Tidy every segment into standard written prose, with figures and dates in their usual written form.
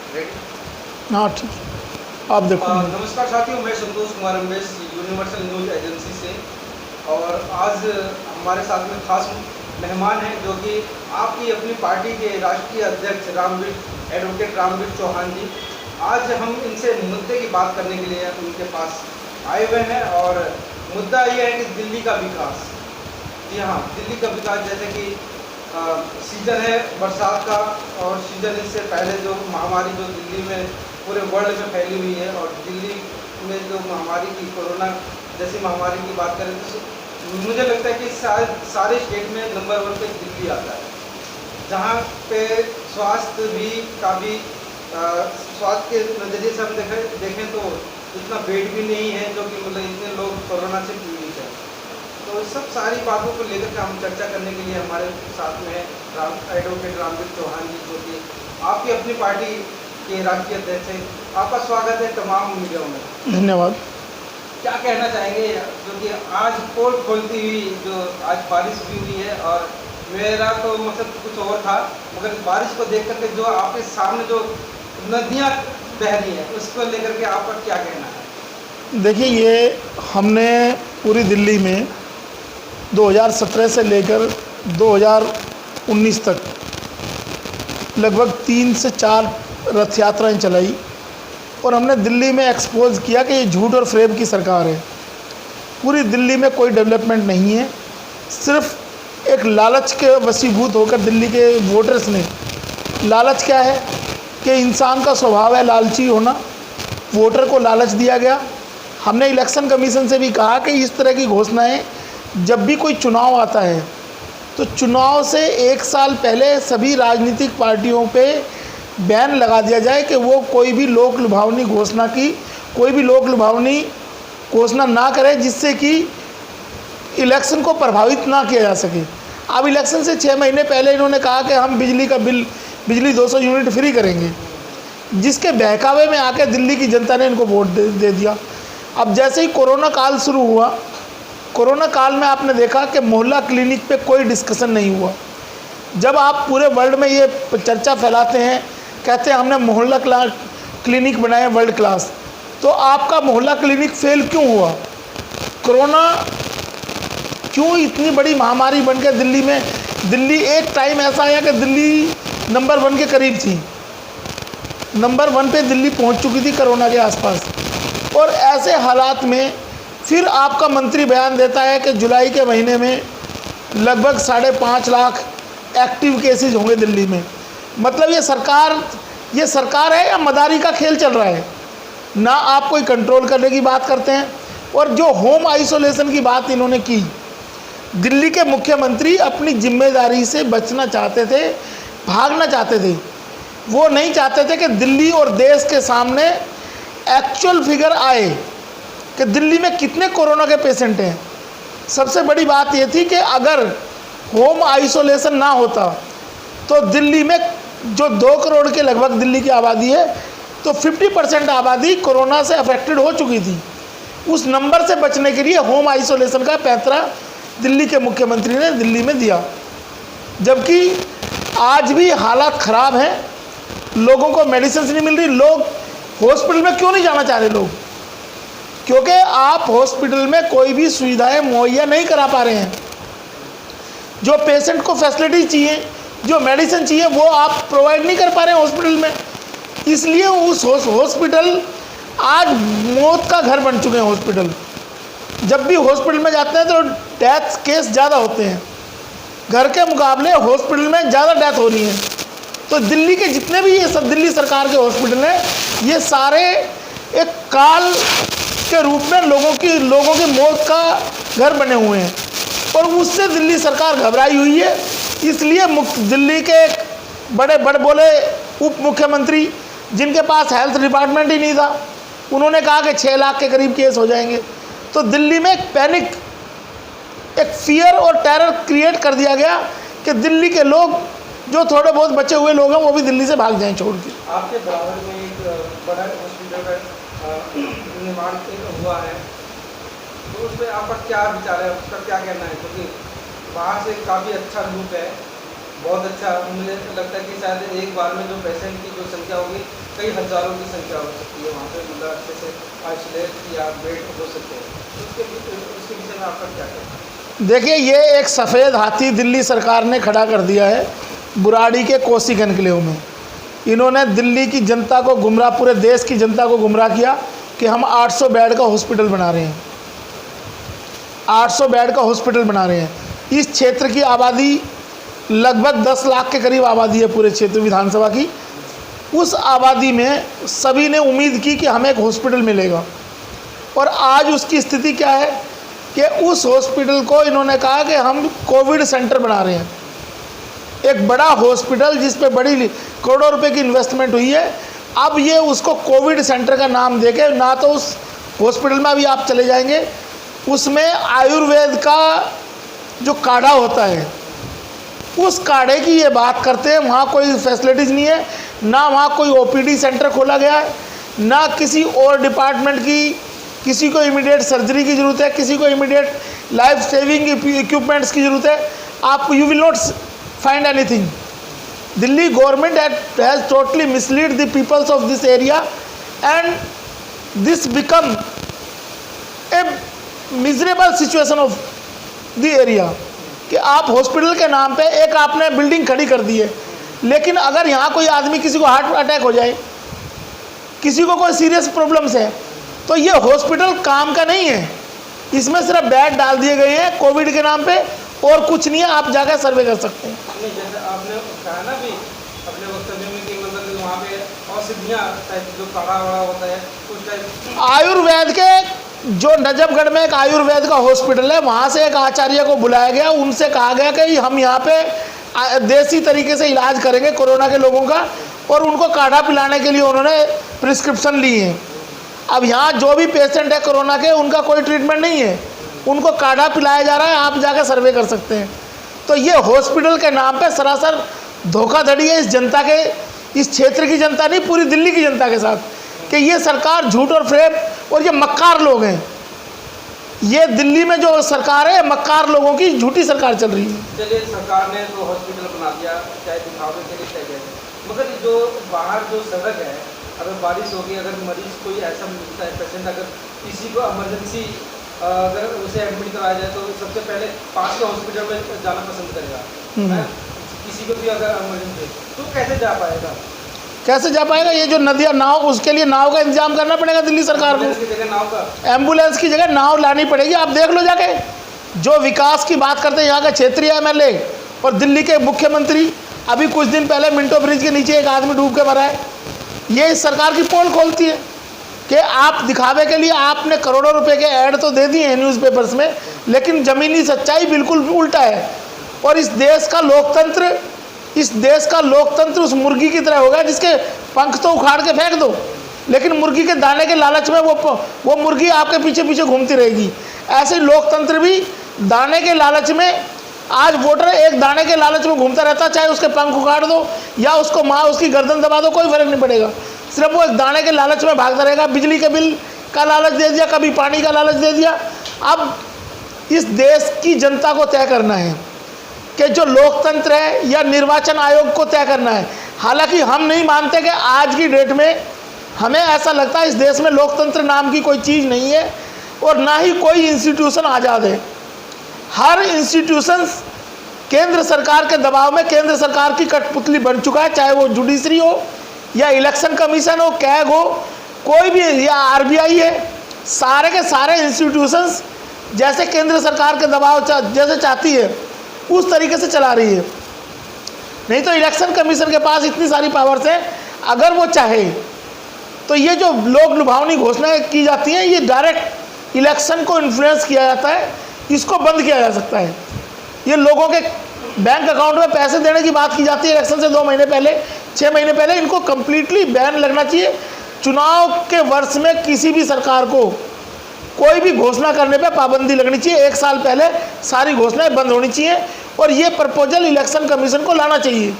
Ready? हाँ ठीक है, आप देखो। नमस्कार साथियों, मैं Santosh Kumar Ambesh, universal news agency से। और आज हमारे साथ में खास मेहमान हैं जो कि आपकी अपनी पार्टी के राष्ट्रीय अध्यक्ष एडवोकेट रामवीर चौहान जी। आज हम इनसे मुद्दे की बात करने के लिए उनके पास आए हुए हैं और मुद्दा ये है कि दिल्ली का विकास। जी हाँ, दिल्ली का विकास, जैसे कि सीजन है बरसात का, और सीजन इससे पहले जो महामारी जो दिल्ली में पूरे वर्ल्ड में फैली हुई है, और दिल्ली में जो महामारी की कोरोना जैसी महामारी की बात करें तो मुझे लगता है कि सारे स्टेट में नंबर 1 पे दिल्ली आता है, जहाँ पे स्वास्थ्य भी काफ़ी स्वास्थ्य के नज़रिए से हम देखें तो इतना बेड भी नहीं है, जो कि मतलब इतने लोग कोरोना से पीड़ित हैं। तो सब सारी बातों को लेकर के हम चर्चा करने के लिए हमारे साथ में एडवोकेट रामवीर चौहान जी, जो कि आपकी अपनी पार्टी के राष्ट्रीय अध्यक्ष हैं। आपका स्वागत है तमाम मीडिया में। धन्यवाद। क्या कहना चाहेंगे, जो कि आज पोल खोलती हुई जो आज बारिश भी हुई है, और मेरा तो मकसद कुछ और था, मगर बारिश को देख करके जो आपके सामने जो नदियाँ बह रही हैं उसको लेकर के आपका क्या कहना है? देखिए, ये हमने पूरी दिल्ली में 2017 से लेकर 2019 तक लगभग 3 से 4 रथ यात्राएँ चलाई, और हमने दिल्ली में एक्सपोज किया कि ये झूठ और फ्रेब की सरकार है। पूरी दिल्ली में कोई डेवलपमेंट नहीं है, सिर्फ एक लालच के वशीभूत होकर दिल्ली के वोटर्स ने, लालच क्या है कि इंसान का स्वभाव है लालची होना, वोटर को लालच दिया गया। हमने इलेक्शन कमीशन से भी कहा कि इस तरह की घोषणाएं जब भी कोई चुनाव आता है तो चुनाव से 1 साल पहले सभी राजनीतिक पार्टियों पे बैन लगा दिया जाए कि वो कोई भी लोक लुभावनी घोषणा ना करे, जिससे कि इलेक्शन को प्रभावित ना किया जा सके। अब इलेक्शन से 6 महीने पहले इन्होंने कहा कि हम बिजली 200 यूनिट फ्री करेंगे, जिसके बहकावे में आके दिल्ली की जनता ने इनको वोट दे दिया। अब जैसे ही कोरोना काल शुरू हुआ, कोरोना काल में आपने देखा कि मोहल्ला क्लिनिक पे कोई डिस्कशन नहीं हुआ। जब आप पूरे वर्ल्ड में ये चर्चा फैलाते हैं, कहते हैं हमने मोहल्ला क्लिनिक बनाए वर्ल्ड क्लास, तो आपका मोहल्ला क्लिनिक फेल क्यों हुआ? कोरोना क्यों इतनी बड़ी महामारी बनकर दिल्ली एक टाइम ऐसा आया कि दिल्ली नंबर 1 के करीब थी, नंबर 1 पे दिल्ली पहुंच चुकी थी कोरोना के आसपास। और ऐसे हालात में फिर आपका मंत्री बयान देता है कि जुलाई के महीने में लगभग 5.5 लाख एक्टिव केसेज होंगे दिल्ली में। मतलब ये सरकार है या मदारी का खेल चल रहा है? ना आप कोई कंट्रोल करने की बात करते हैं, और जो होम आइसोलेशन की बात इन्होंने की, दिल्ली के मुख्यमंत्री अपनी जिम्मेदारी से बचना चाहते थे, भागना चाहते थे। वो नहीं चाहते थे कि दिल्ली और देश के सामने एक्चुअल फिगर आए कि दिल्ली में कितने कोरोना के पेशेंट हैं। सबसे बड़ी बात ये थी कि अगर होम आइसोलेशन ना होता तो दिल्ली में जो 2 करोड़ के लगभग दिल्ली की आबादी है, तो 50% आबादी कोरोना से अफेक्टेड हो चुकी थी। उस नंबर से बचने के लिए होम आइसोलेशन का पैंतरा दिल्ली के मुख्यमंत्री ने दिल्ली में दिया। जबकि आज भी हालात ख़राब हैं, लोगों को मेडिसिन नहीं मिल रही। लोग हॉस्पिटल में क्यों नहीं जाना चाह रहे लोग? क्योंकि आप हॉस्पिटल में कोई भी सुविधाएं मुहैया नहीं करा पा रहे हैं। जो पेशेंट को फैसिलिटी चाहिए, जो मेडिसिन चाहिए, वो आप प्रोवाइड नहीं कर पा रहे हैं हॉस्पिटल में। इसलिए उस हॉस्पिटल आज मौत का घर बन चुके हैं हॉस्पिटल। जब भी हॉस्पिटल में जाते हैं तो डेथ केस ज़्यादा होते हैं, घर के मुकाबले हॉस्पिटल में ज़्यादा डेथ हो रही है। तो दिल्ली के जितने भी ये सब दिल्ली सरकार के हॉस्पिटल हैं, ये सारे एक काल के रूप में लोगों की मौत का घर बने हुए हैं, और उससे दिल्ली सरकार घबराई हुई है। इसलिए दिल्ली के बड़े बोले उप मुख्यमंत्री, जिनके पास हेल्थ डिपार्टमेंट ही नहीं था, उन्होंने कहा कि 6 लाख के करीब केस हो जाएंगे। तो दिल्ली में एक पैनिक, एक फियर और टेरर क्रिएट कर दिया गया कि दिल्ली के लोग, जो थोड़े बहुत बचे हुए लोग हैं, वो भी दिल्ली से भाग जाएं छोड़ के। आपके बराबर में एक बड़ा हॉस्पिटल का निर्माण हुआ है, तो उस पर आपका क्या विचार है, उसका क्या कहना है? क्योंकि बाहर से काफ़ी अच्छा लुक है, बहुत अच्छा। मुझे लगता है कि शायद एक बार में जो पेशेंट की जो संख्या होगी कई हज़ारों की संख्या हो सकती है वहाँ पे, मतलब अच्छे से आइसोलेट या बेड हो सकते हैं। तो उसके विषय में आपका क्या कहना है? देखिए, ये एक सफ़ेद हाथी दिल्ली सरकार ने खड़ा कर दिया है बुराड़ी के कोसी एन्क्लेव में। इन्होंने दिल्ली की जनता को गुमराह, पूरे देश की जनता को गुमराह किया कि हम 800 बेड का हॉस्पिटल बना रहे हैं, 800 बेड का हॉस्पिटल बना रहे हैं। इस क्षेत्र की आबादी लगभग 10 लाख के करीब आबादी है पूरे क्षेत्र विधानसभा की। उस आबादी में सभी ने उम्मीद की कि हमें एक हॉस्पिटल मिलेगा, और आज उसकी स्थिति क्या है कि उस हॉस्पिटल को इन्होंने कहा कि हम कोविड सेंटर बना रहे हैं। एक बड़ा हॉस्पिटल जिस पे बड़ी करोड़ों रुपए की इन्वेस्टमेंट हुई है, अब ये उसको कोविड सेंटर का नाम देके, ना तो उस हॉस्पिटल में अभी आप चले जाएंगे, उसमें आयुर्वेद का जो काढ़ा होता है उस काढ़े की ये बात करते हैं। वहाँ कोई फैसिलिटीज़ नहीं है, ना वहाँ कोई ओपीडी सेंटर खोला गया है, ना किसी और डिपार्टमेंट की, किसी को इमीडिएट सर्जरी की ज़रूरत है, किसी को इमीडिएट लाइफ सेविंग इक्विपमेंट्स की ज़रूरत है। आप you will not find anything. Delhi government has totally mislead the peoples of this area and this become a miserable situation of the area कि आप हॉस्पिटल के नाम पे एक आपने बिल्डिंग खड़ी कर दी है, लेकिन अगर यहाँ कोई आदमी, किसी को हार्ट अटैक हो जाए, किसी को कोई सीरियस प्रॉब्लम्स है, तो ये हॉस्पिटल काम का नहीं है। इसमें सिर्फ बेड डाल दिए गए हैं कोविड के नाम पे, और कुछ नहीं है। आप जाकर सर्वे कर सकते हैं। नहीं, जैसे आपने कहा ना भी अपने वक्तव्य में कि मतलब वहाँ पे औषधियाँ टाइप जो काढ़ा वाड़ा होता है उस टाइप आयुर्वेद के जो नजफगढ़ में एक आयुर्वेद का हॉस्पिटल है, वहाँ से एक आचार्य को बुलाया गया, उनसे कहा गया कि हम यहाँ पे देसी तरीके से इलाज करेंगे कोरोना के लोगों का, और उनको काढ़ा पिलाने के लिए उन्होंने प्रिस्क्रिप्शन ली है। अब यहाँ जो भी पेशेंट है कोरोना के, उनका कोई ट्रीटमेंट नहीं है, उनको काढ़ा पिलाया जा रहा है। आप जाकर सर्वे कर सकते हैं। तो ये हॉस्पिटल के नाम पे सरासर धोखाधड़ी है इस जनता के, इस क्षेत्र की जनता नहीं, पूरी दिल्ली की जनता के साथ, कि ये सरकार झूठ और फ्रेब, और ये मक्कार लोग हैं। ये दिल्ली में जो सरकार है, मक्कार लोगों की झूठी सरकार चल रही है। चलिए, सरकार ने तो हॉस्पिटल बना दिया, चाहे दिखावे के लिए चाहे जैसे, मगर जो बाहर जो सड़क है, अगर बारिश होगी, अगर मरीज कोई ऐसा मिलता है पेशेंट, अगर किसी को इमरजेंसी अगर उसे एडमिट कराया जाए तो सबसे पहले पास के हॉस्पिटल में जाना पसंद करेगा है? किसी को भी अगर इमरजेंसी, तो कैसे जा पाएगा? कैसे जा पाएगा? ये जो नदियाँ, नाव, उसके लिए नाव का इंतजाम करना पड़ेगा दिल्ली सरकार को। एम्बुलेंस की जगह नाव का, एम्बुलेंस की जगह नाव लानी पड़ेगी। आप देख लो जाके, जो विकास की बात करते हैं यहाँ का क्षेत्रीय एमएलए और दिल्ली के मुख्यमंत्री, अभी कुछ दिन पहले मिंटो ब्रिज के नीचे एक आदमी डूब के मरा है। ये इस सरकार की पोल खोलती है कि आप दिखावे के लिए आपने करोड़ों रुपए के ऐड तो दे दिए हैं न्यूज़पेपर्स में, लेकिन ज़मीनी सच्चाई बिल्कुल उल्टा है। और इस देश का लोकतंत्र उस मुर्गी की तरह होगा जिसके पंख तो उखाड़ के फेंक दो, लेकिन मुर्गी के दाने के लालच में वो मुर्गी आपके पीछे पीछे घूमती रहेगी। ऐसे लोकतंत्र भी दाने के लालच में, आज वोटर एक दाने के लालच में घूमता रहता, चाहे उसके पंख उखाड़ दो या उसको उसकी गर्दन दबा दो, कोई फर्क नहीं पड़ेगा। सिर्फ वो एक दाने के लालच में भागता रहेगा। बिजली के बिल का लालच दे दिया, कभी पानी का लालच दे दिया। अब इस देश की जनता को तय करना है कि जो लोकतंत्र है या निर्वाचन आयोग को तय करना है। हालांकि हम नहीं मानते कि आज की डेट में, हमें ऐसा लगता है इस देश में लोकतंत्र नाम की कोई चीज़ नहीं है, और ना ही कोई इंस्टीट्यूशन आज़ाद है। हर इंस्टीट्यूशन केंद्र सरकार के दबाव में, केंद्र सरकार की कठपुतली बन चुका है, चाहे वो जुडिशरी हो या इलेक्शन कमीशन हो, कैग हो, कोई भी, या आरबीआई है। सारे के सारे इंस्टीट्यूशंस जैसे केंद्र सरकार के दबाव जैसे चाहती है उस तरीके से चला रही है। नहीं तो इलेक्शन कमीशन के पास इतनी सारी पावर्स हैं, अगर वो चाहे तो ये जो लोक लुभावनी घोषणाएं की जाती हैं, ये डायरेक्ट इलेक्शन को इन्फ्लुएंस किया जाता है, इसको बंद किया जा सकता है। ये लोगों के बैंक अकाउंट में पैसे देने की बात की जाती है इलेक्शन से 2 महीने पहले, 6 महीने पहले, इनको कम्प्लीटली बैन लगना चाहिए। चुनाव के वर्ष में किसी भी सरकार को कोई भी घोषणा करने पे पाबंदी लगनी चाहिए। 1 साल पहले सारी घोषणाएं बंद होनी चाहिए, और ये प्रपोजल इलेक्शन कमीशन को लाना चाहिए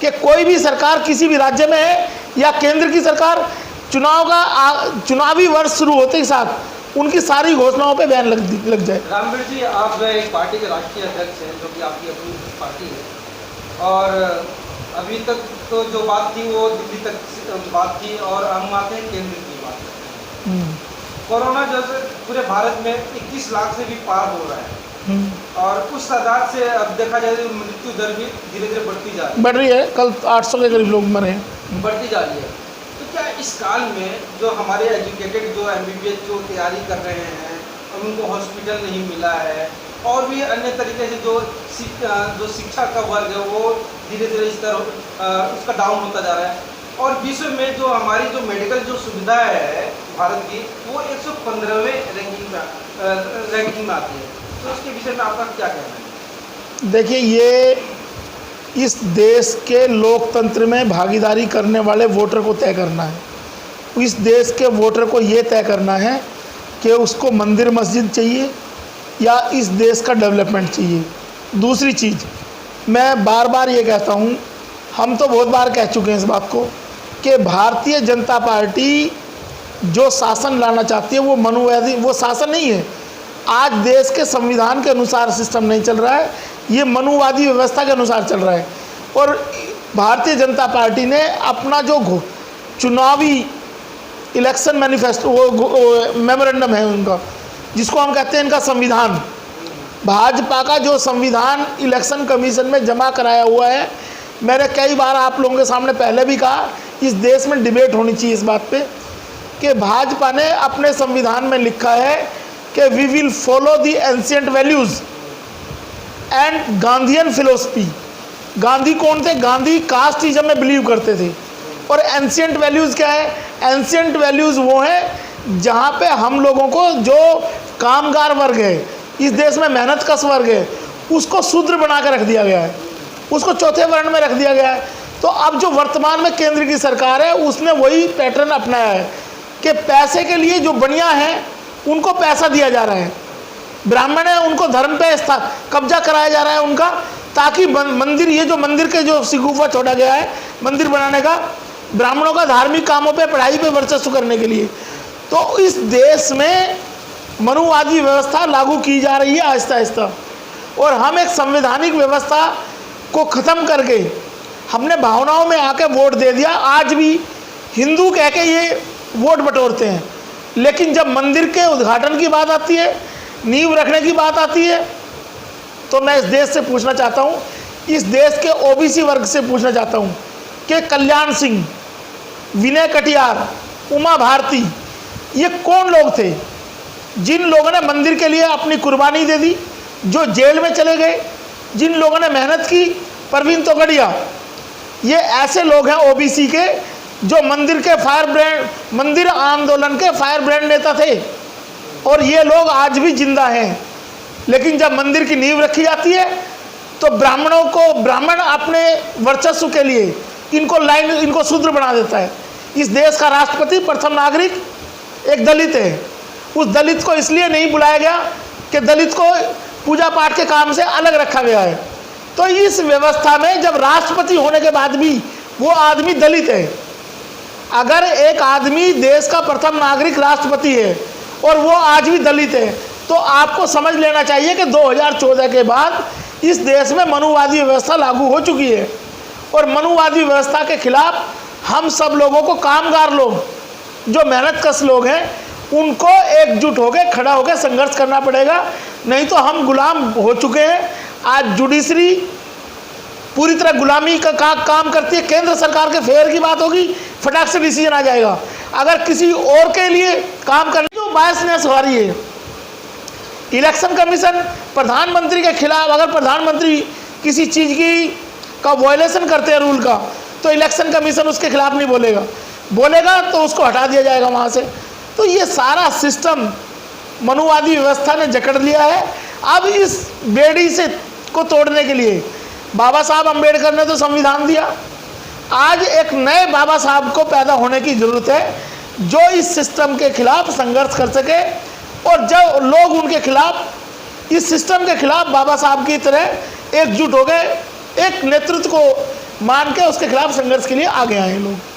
कि कोई भी सरकार किसी भी राज्य में है या केंद्र की सरकार, चुनावी वर्ष शुरू होते ही साथ उनकी सारी घोषणाओं पे बैन लग जाए। रामवीर जी, आप एक पार्टी के राष्ट्रीय अध्यक्ष हैं, जो कि आपकी अपनी पार्टी है, और अभी तक तो जो बात थी वो दिल्ली तक बात थी, और हम आते हैं केंद्र की बात करते हैं। कोरोना जैसे पूरे भारत में 21 लाख से भी पार हो रहा है, और उस तादाद से अब देखा जाए तो मृत्यु दर भी धीरे धीरे बढ़ रही है। कल 800 के करीब लोग मरे हैं, बढ़ती जा रही है। तो क्या इस काल में जो हमारे एजुकेटेड जो MBBS जो तैयारी कर रहे हैं, उनको हॉस्पिटल नहीं मिला है, और भी अन्य तरीके से जो शिक्षा का वर्ग है वो धीरे धीरे स्तर उसका डाउन होता जा रहा है, और विश्व में जो हमारी जो मेडिकल जो सुविधा है भारत की वो 115वें रैंकिंग में आती है, तो इसके विषय में आपका क्या कहना है? देखिए, ये इस देश के लोकतंत्र में भागीदारी करने वाले वोटर को तय करना है। इस देश के वोटर को ये तय करना है कि उसको मंदिर मस्जिद चाहिए या इस देश का डेवलपमेंट चाहिए। दूसरी चीज़, मैं बार बार ये कहता हूँ, हम तो बहुत बार कह चुके हैं इस बात को, कि भारतीय जनता पार्टी जो शासन लाना चाहती है वो मनुवादी, वो शासन नहीं है। आज देश के संविधान के अनुसार सिस्टम नहीं चल रहा है, ये मनुवादी व्यवस्था के अनुसार चल रहा है। और भारतीय जनता पार्टी ने अपना जो चुनावी इलेक्शन मैनिफेस्टो, वो मेमोरेंडम है उनका, जिसको हम कहते हैं इनका संविधान, भाजपा का जो संविधान इलेक्शन कमीशन में जमा कराया हुआ है। मैंने कई बार आप लोगों के सामने पहले भी कहा, इस देश में डिबेट होनी चाहिए इस बात पे, कि भाजपा ने अपने संविधान में लिखा है कि we will follow the ancient values and Gandhian philosophy. Gandhi कौन थे? गांधी कास्टिज्म में बिलीव करते थे। और एंशिएंट वैल्यूज़ क्या है? एंशिएंट वैल्यूज़ वो हैं जहाँ पे हम लोगों को, जो कामगार वर्ग है इस देश में, मेहनत कश वर्ग है, उसको शूद्र बना के रख दिया गया है, उसको चौथे वर्ण में रख दिया गया है। तो अब जो वर्तमान में केंद्र की सरकार है उसने वही पैटर्न अपनाया है कि पैसे के लिए जो बनिया हैं उनको पैसा दिया जा रहा है, ब्राह्मण है उनको धर्म पे कब्जा कराया जा रहा है उनका, ताकि मंदिर, ये जो मंदिर के जो शिगुफा छोड़ा गया है मंदिर बनाने का, ब्राह्मणों का धार्मिक कामों पे, पढ़ाई पे वर्चस्व करने के लिए। तो इस देश में मनुवादी व्यवस्था लागू की जा रही है आहिस्ता आहिस्ता, और हम एक संवैधानिक व्यवस्था को ख़त्म करके हमने भावनाओं में आके वोट दे दिया। आज भी हिंदू कह के ये वोट बटोरते हैं, लेकिन जब मंदिर के उद्घाटन की बात आती है, नींव रखने की बात आती है, तो मैं इस देश से पूछना चाहता हूँ, इस देश के OBC वर्ग से पूछना चाहता हूँ कि कल्याण सिंह, विनय कटियार, उमा भारती, ये कौन लोग थे जिन लोगों ने मंदिर के लिए अपनी कुर्बानी दे दी, जो जेल में चले गए, जिन लोगों ने मेहनत की, परवीन तोगड़िया, ये ऐसे लोग हैं OBC के जो मंदिर के फायर ब्रांड, मंदिर आंदोलन के फायर ब्रांड नेता थे, और ये लोग आज भी जिंदा हैं। लेकिन जब मंदिर की नींव रखी जाती है तो ब्राह्मणों को, ब्राह्मण अपने वर्चस्व के लिए इनको शूद्र बना देता है। इस देश का राष्ट्रपति, प्रथम नागरिक एक दलित है। उस दलित को इसलिए नहीं बुलाया गया कि दलित को पूजा पाठ के काम से अलग रखा गया है। तो इस व्यवस्था में जब राष्ट्रपति होने के बाद भी वो आदमी दलित है, अगर एक आदमी देश का प्रथम नागरिक राष्ट्रपति है और वो आज भी दलित है, तो आपको समझ लेना चाहिए कि 2014 के बाद इस देश में मनुवादी व्यवस्था लागू हो चुकी है। और मनुवादी व्यवस्था के खिलाफ हम सब लोगों को, कामगार लोग, जो मेहनतकश लोग हैं, उनको एकजुट होकर खड़ा होकर संघर्ष करना पड़ेगा, नहीं तो हम गुलाम हो चुके हैं। आज जुडिशरी पूरी तरह गुलामी का काम करती है। केंद्र सरकार के फेयर की बात होगी, फटाक से डिसीजन आ जाएगा। अगर किसी और के लिए काम करने जो बायसनेस हो रही है, इलेक्शन कमीशन प्रधानमंत्री के खिलाफ, अगर प्रधानमंत्री किसी चीज़ की का वायलेशन करते हैं रूल का, तो इलेक्शन कमीशन उसके खिलाफ नहीं बोलेगा तो उसको हटा दिया जाएगा वहाँ से। तो ये सारा सिस्टम मनुवादी व्यवस्था ने जकड़ लिया है। अब इस बेड़ी से को तोड़ने के लिए बाबा साहब अम्बेडकर ने तो संविधान दिया, आज एक नए बाबा साहब को पैदा होने की ज़रूरत है जो इस सिस्टम के खिलाफ संघर्ष कर सके, और जब लोग उनके खिलाफ, इस सिस्टम के खिलाफ बाबा साहब की तरह एकजुट हो गए, एक नेतृत्व को मान के उसके खिलाफ संघर्ष के लिए आगे आए लोग।